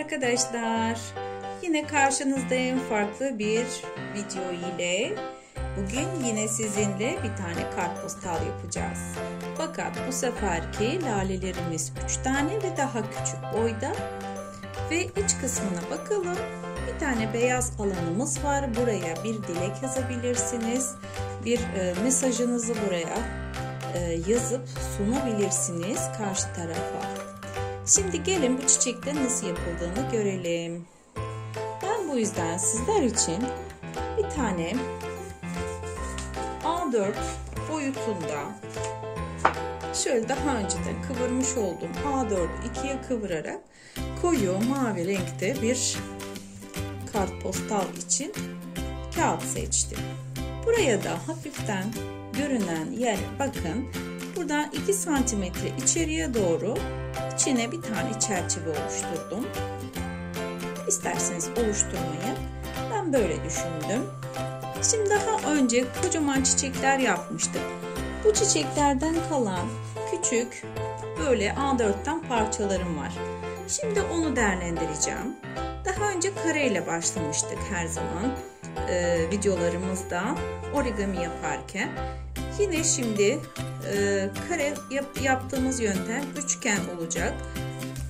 arkadaşlar. Yine karşınızdayım farklı bir video ile. Bugün yine sizinle bir tane kartpostal yapacağız. Fakat bu seferki lalelerimiz 3 tane ve daha küçük boyda. Ve iç kısmına bakalım. Bir tane beyaz alanımız var. Buraya bir dilek yazabilirsiniz. Bir mesajınızı buraya yazıp sunabilirsiniz karşı tarafa. Şimdi gelin bu çiçekte nasıl yapıldığını görelim. Ben bu yüzden sizler için bir tane A4 boyutunda şöyle daha önceden kıvırmış olduğum A4'ü ikiye kıvırarak koyu mavi renkte bir kartpostal için kağıt seçtim. Buraya da hafiften görünen yer bakın. Buradan 2 santimetre içeriye doğru içine bir tane çerçeve oluşturdum. İsterseniz oluşturmayın. Ben böyle düşündüm. Şimdi daha önce kocaman çiçekler yapmıştık. Bu çiçeklerden kalan küçük böyle A4'ten parçalarım var. Şimdi onu değerlendireceğim. Daha önce kareyle başlamıştık her zaman videolarımızda origami yaparken. Yine şimdi kare yaptığımız yöntem üçgen olacak.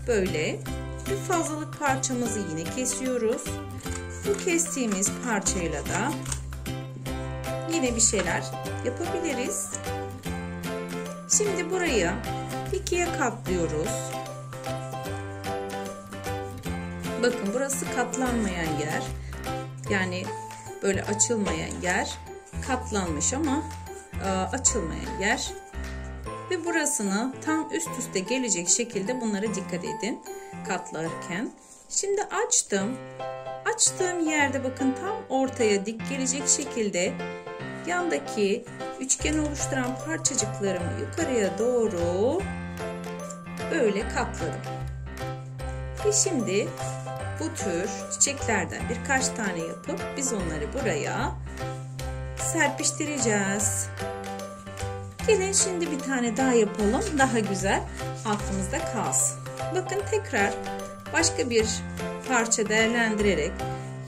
Böyle bir fazlalık parçamızı yine kesiyoruz. Bu kestiğimiz parçayla da yine bir şeyler yapabiliriz. Şimdi burayı ikiye katlıyoruz. Bakın burası katlanmayan yer. Yani böyle açılmayan yer. Katlanmış ama açılmayan yer. Ve burasını tam üst üste gelecek şekilde bunlara dikkat edin katlarken. Şimdi açtım. Açtığım yerde bakın tam ortaya dik gelecek şekilde yandaki üçgen oluşturan parçacıklarımı yukarıya doğru böyle katladım. Ve şimdi bu tür çiçeklerden birkaç tane yapıp biz onları buraya serpiştireceğiz. Gelin şimdi bir tane daha yapalım. Daha güzel aklımızda kalsın. Bakın tekrar başka bir parça değerlendirerek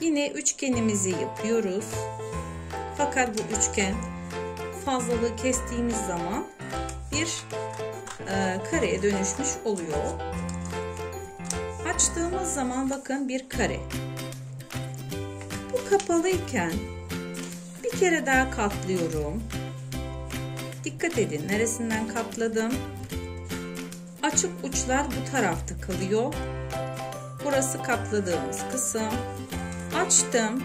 yine üçgenimizi yapıyoruz. Fakat bu üçgen fazlalığı kestiğimiz zaman bir kareye dönüşmüş oluyor. Açtığımız zaman bakın bir kare. Bu kapalıyken bir kere daha katlıyorum. Dikkat edin neresinden katladım. Açık uçlar bu tarafta kalıyor. Burası katladığımız kısım. Açtım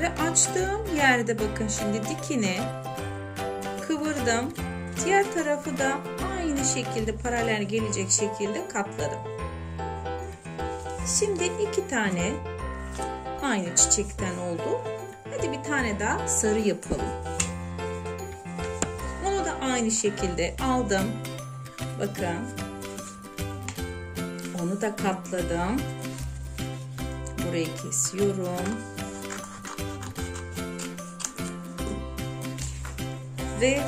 ve açtığım yerde bakın şimdi dikini kıvırdım. Diğer tarafı da aynı şekilde paralel gelecek şekilde katladım. Şimdi 2 tane aynı çiçekten oldu. Hadi bir tane daha sarı yapalım. Onu da aynı şekilde aldım. Bakın. Onu da katladım. Burayı kesiyorum. Ve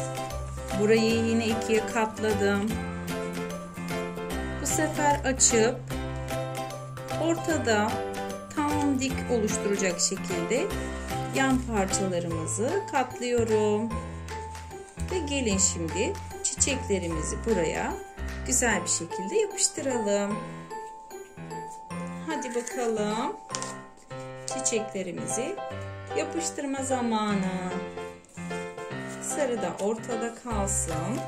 burayı yine ikiye katladım. Bu sefer açıp ortada tam dik oluşturacak şekilde yan parçalarımızı katlıyorum. Ve gelin şimdi çiçeklerimizi buraya güzel bir şekilde yapıştıralım. Hadi bakalım. Çiçeklerimizi yapıştırma zamanı. Sarı da ortada kalsın.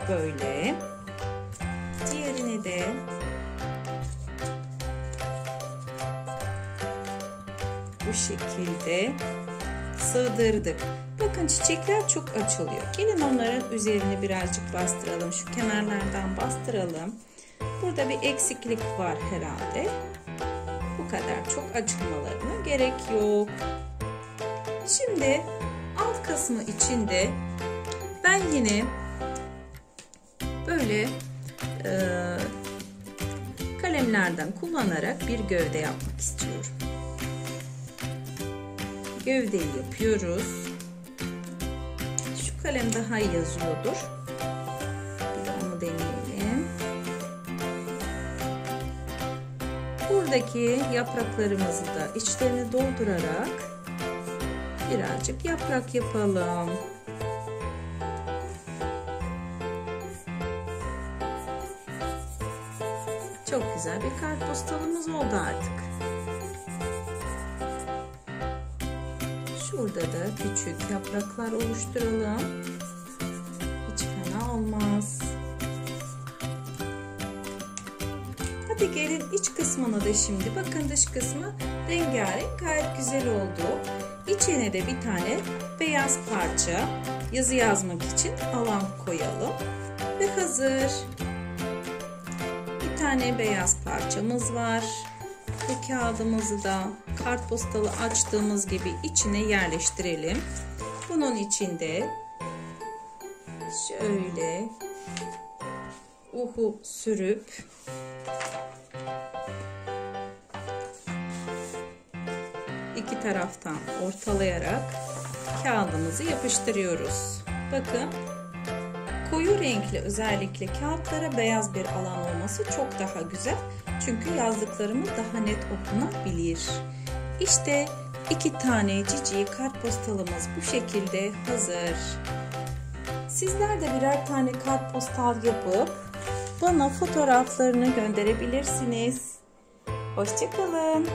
Böyle. Diğerini de bu şekilde sığdırdık. Bakın çiçekler çok açılıyor. Gelin onların üzerini birazcık bastıralım. Şu kenarlardan bastıralım. Burada bir eksiklik var herhalde. Bu kadar çok açılmalarına gerek yok. Şimdi alt kısmı içinde ben yine böyle kalemlerden kullanarak bir gövde yapmak istiyorum. Gövdeyi yapıyoruz. Şu kalem daha iyi yazıyordur. Bir de onu deneyelim. Buradaki yapraklarımızı da içlerini doldurarak birazcık yaprak yapalım. Çok güzel bir kartpostalımız oldu artık. Şurada da küçük yapraklar oluşturalım. Hiç fena olmaz. Hadi gelin iç kısmına da şimdi. Bakın dış kısmı rengarenk, gayet güzel oldu. İçine de bir tane beyaz parça yazı yazmak için alan koyalım. Ve hazır. Bir tane beyaz parçamız var. Ve kağıdımızı da kartpostalı açtığımız gibi içine yerleştirelim. Bunun içinde şöyle uhu sürüp iki taraftan ortalayarak kağıdımızı yapıştırıyoruz. Bakın, koyu renkli özellikle kağıtlara beyaz bir alan olması çok daha güzel. Çünkü yazdıklarımız daha net okunabilir. İşte 2 tane cici kartpostalımız bu şekilde hazır. Sizler de birer tane kartpostal yapıp bana fotoğraflarını gönderebilirsiniz. Hoşça kalın.